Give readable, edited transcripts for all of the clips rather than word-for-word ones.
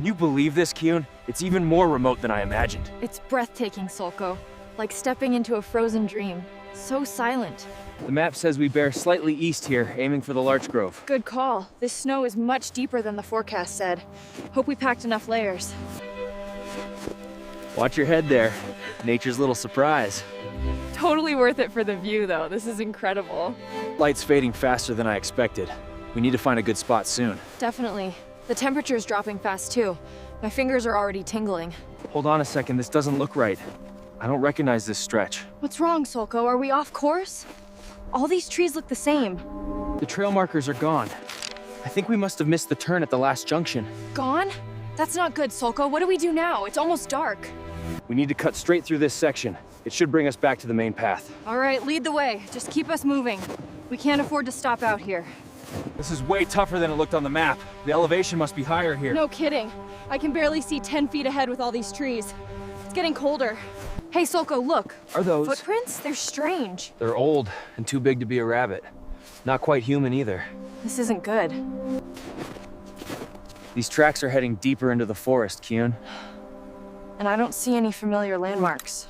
Can you believe this, Kyun? It's even more remote than I imagined. It's breathtaking, Solko. Like stepping into a frozen dream. So silent. The map says we bear slightly east here, aiming for the larch grove. Good call. This snow is much deeper than the forecast said. Hope we packed enough layers. Watch your head there. Nature's little surprise. Totally worth it for the view, though. This is incredible. Light's fading faster than I expected. We need to find a good spot soon. Definitely. The temperature's dropping fast, too. My fingers are already tingling. Hold on a second, this doesn't look right. I don't recognize this stretch. What's wrong, Solko? Are we off course? All these trees look the same. The trail markers are gone. I think we must have missed the turn at the last junction. Gone? That's not good, Solko. What do we do now? It's almost dark. We need to cut straight through this section. It should bring us back to the main path. All right, lead the way. Just keep us moving. We can't afford to stop out here. This is way tougher than it looked on the map. The elevation must be higher here. No kidding. I can barely see 10 feet ahead with all these trees. It's getting colder. Hey, Solko, look. Are those? Footprints? They're strange. They're old and too big to be a rabbit. Not quite human either. This isn't good. These tracks are heading deeper into the forest, Kyun. And I don't see any familiar landmarks.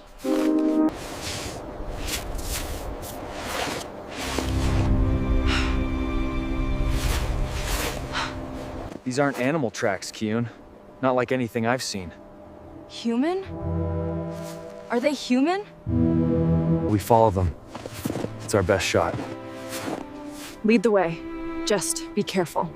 These aren't animal tracks, Kyun. Not like anything I've seen. Human? Are they human? We follow them. It's our best shot. Lead the way. Just be careful.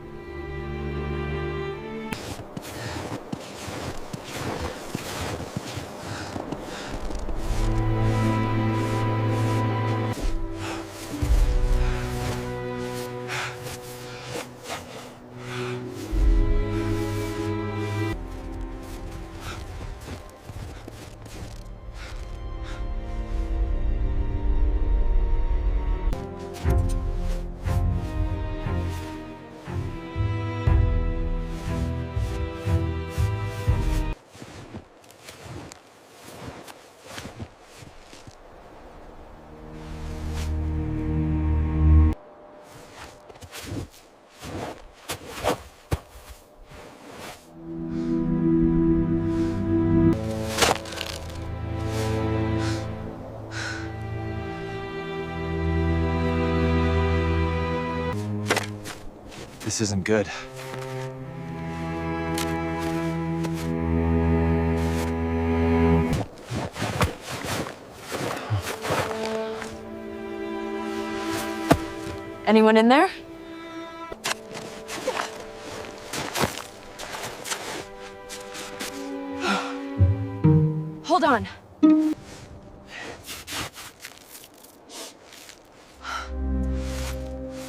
This isn't good. Anyone in there? Hold on.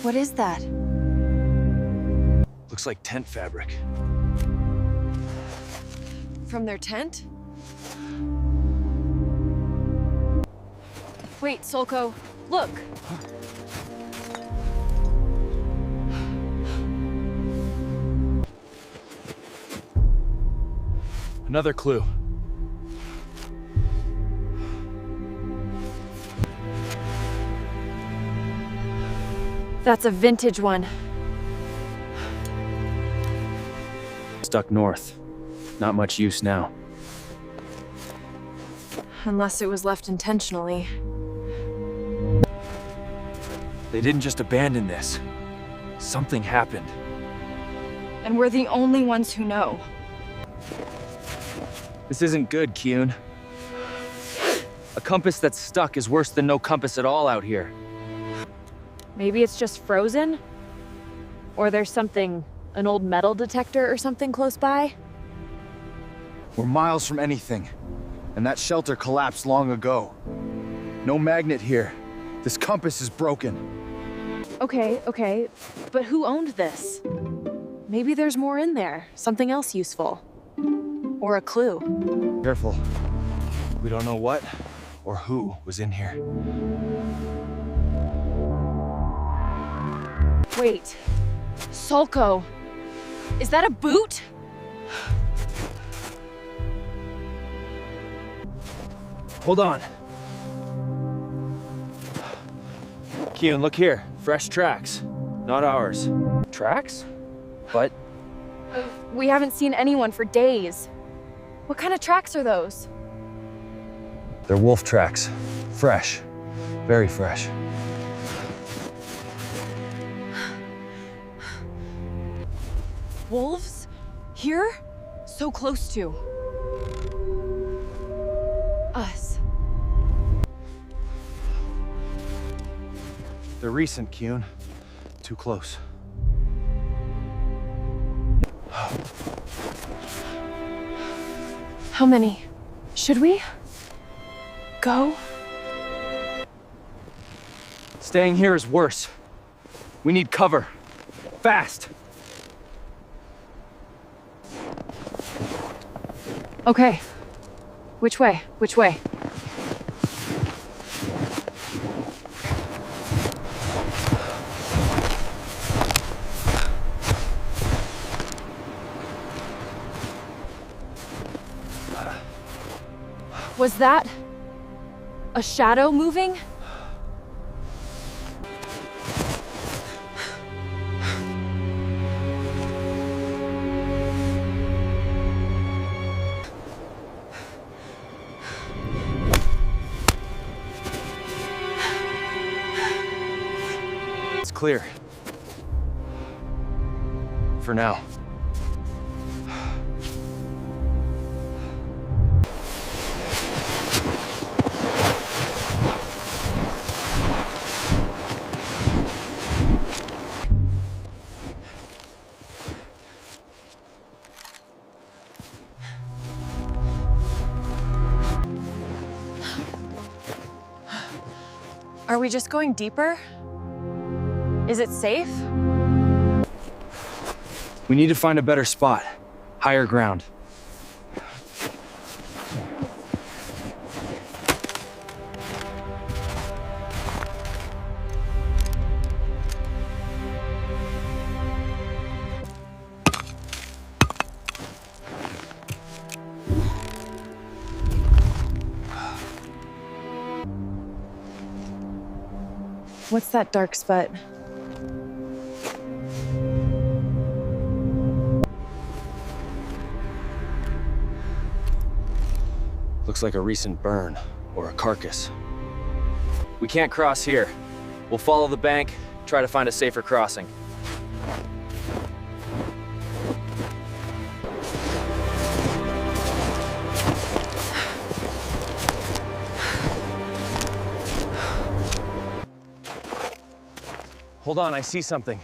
What is that? Looks like tent fabric. From their tent? Wait, Solko, look. Another clue. That's a vintage one. Stuck north. Not much use now. Unless it was left intentionally. They didn't just abandon this. Something happened. And we're the only ones who know. This isn't good, Kyun. A compass that's stuck is worse than no compass at all out here. Maybe it's just frozen? Or there's something, an old metal detector or something close by? We're miles from anything, and that shelter collapsed long ago. No magnet here. This compass is broken. Okay, but who owned this? Maybe there's more in there, something else useful. Or a clue. Careful. We don't know what or who was in here. Wait, Solko, is that a boot? Hold on. Kyun, look here. Fresh tracks. Not ours. Tracks? But We haven't seen anyone for days. What kind of tracks are those? They're wolf tracks. Fresh. Very fresh. Wolves? Here? So close to us. They're recent, Kyun. Too close. How many? Should we go? Staying here is worse. We need cover. Fast! Okay. Which way? Which way? Was that a shadow moving? It's clear. For now. Are we just going deeper? Is it safe? We need to find a better spot. Higher ground. What's that dark spot? Looks like a recent burn, or a carcass. We can't cross here. We'll follow the bank, try to find a safer crossing. Hold on, I see something.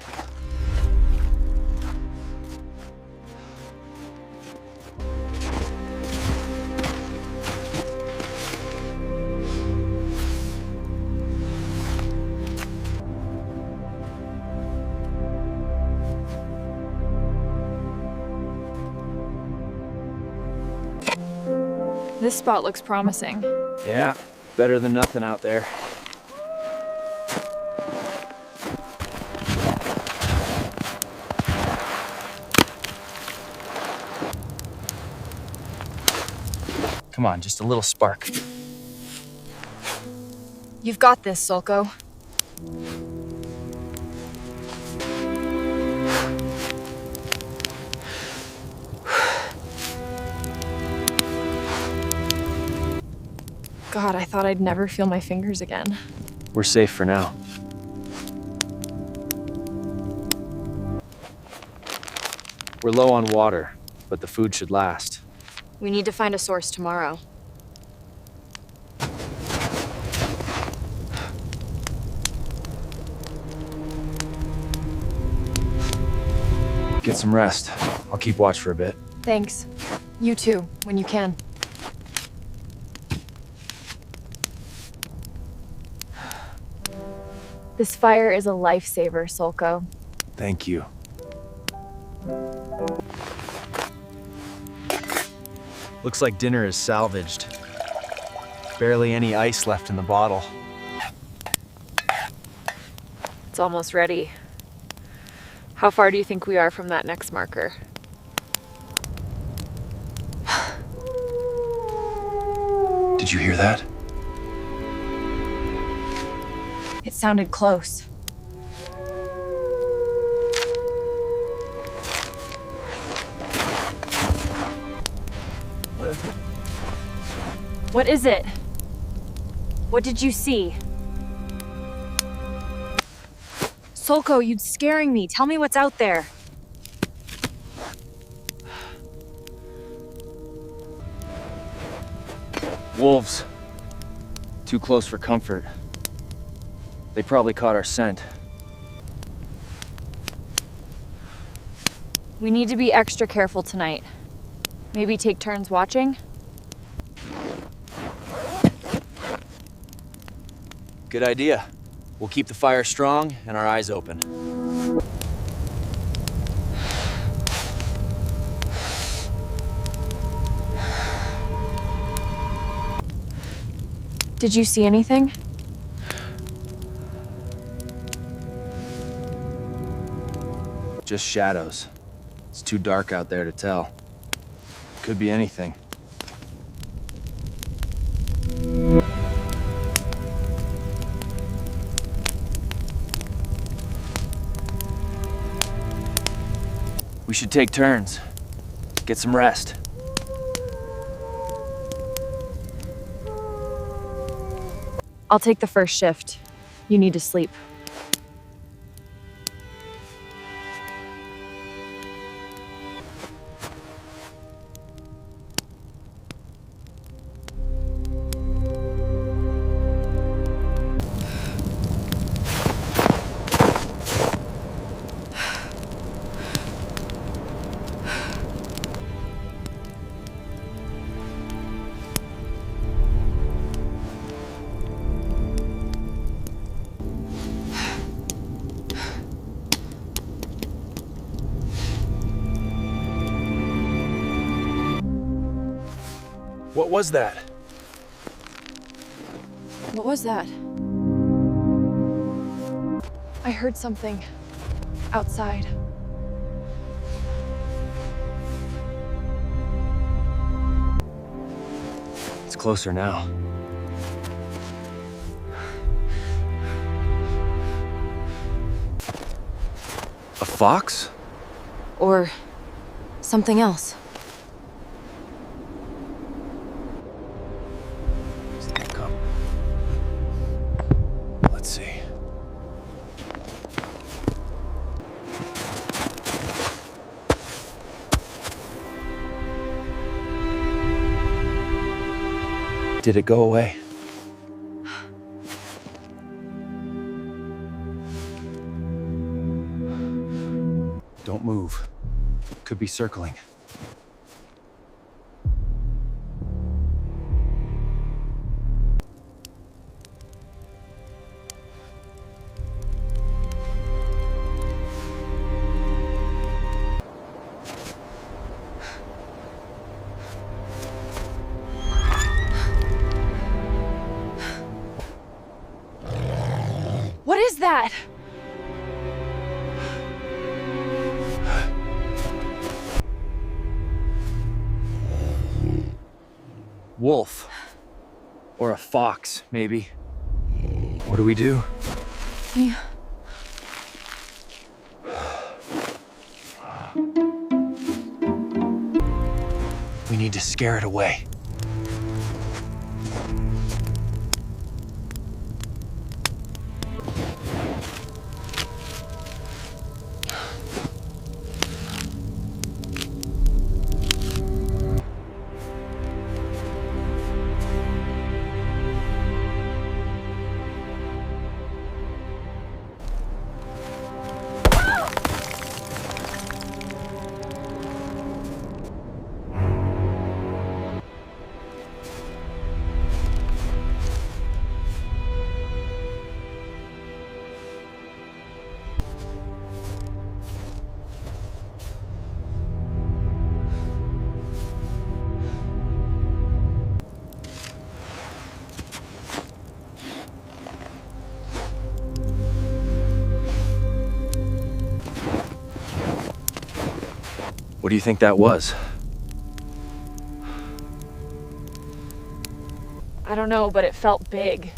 This spot looks promising. Yeah, better than nothing out there. Come on, just a little spark. You've got this, Sulko. God, I thought I'd never feel my fingers again. We're safe for now. We're low on water, but the food should last. We need to find a source tomorrow. Get some rest. I'll keep watch for a bit. Thanks. You too, when you can. This fire is a lifesaver, Sulko. Thank you. Looks like dinner is salvaged. Barely any ice left in the bottle. It's almost ready. How far do you think we are from that next marker? Did you hear that? It sounded close. What is it? What did you see? Solko, you're scaring me. Tell me what's out there. Wolves. Too close for comfort. They probably caught our scent. We need to be extra careful tonight. Maybe take turns watching? Good idea. We'll keep the fire strong and our eyes open. Did you see anything? Just shadows. It's too dark out there to tell. Could be anything. We should take turns. Get some rest. I'll take the first shift. You need to sleep. What was that? What was that? I heard something outside. It's closer now. A fox? Or something else. Come. Let's see. Did it go away? Don't move. Could be circling. What is that? Wolf. Or a fox, maybe. What do we do? Yeah. We need to scare it away. What do you think that was? I don't know, but it felt big.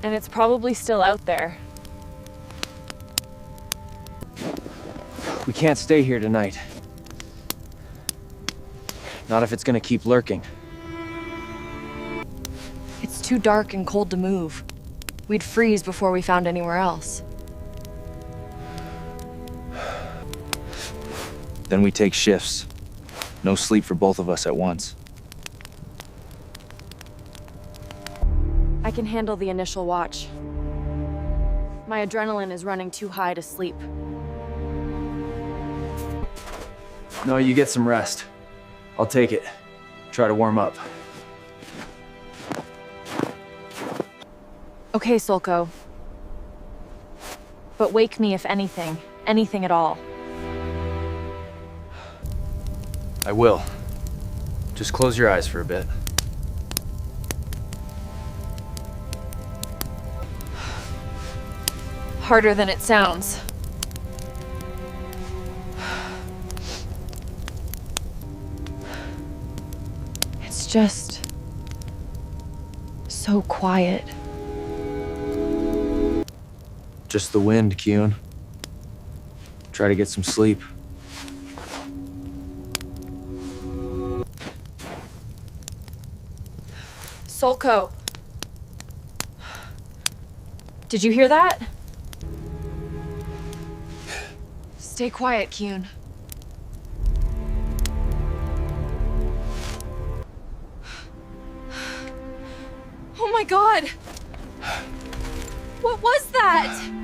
And it's probably still out there. We can't stay here tonight. Not if it's gonna keep lurking. It's too dark and cold to move. We'd freeze before we found anywhere else. Then we take shifts. No sleep for both of us at once. I can handle the initial watch. My adrenaline is running too high to sleep. No, you get some rest. I'll take it. Try to warm up. Okay, Solko. But wake me if anything. Anything at all. I will. Just close your eyes for a bit. Harder than it sounds. It's just so quiet. Just the wind, Kyun. Try to get some sleep. Solko. Did you hear that? Stay quiet, Kyun. Oh my god! What was that?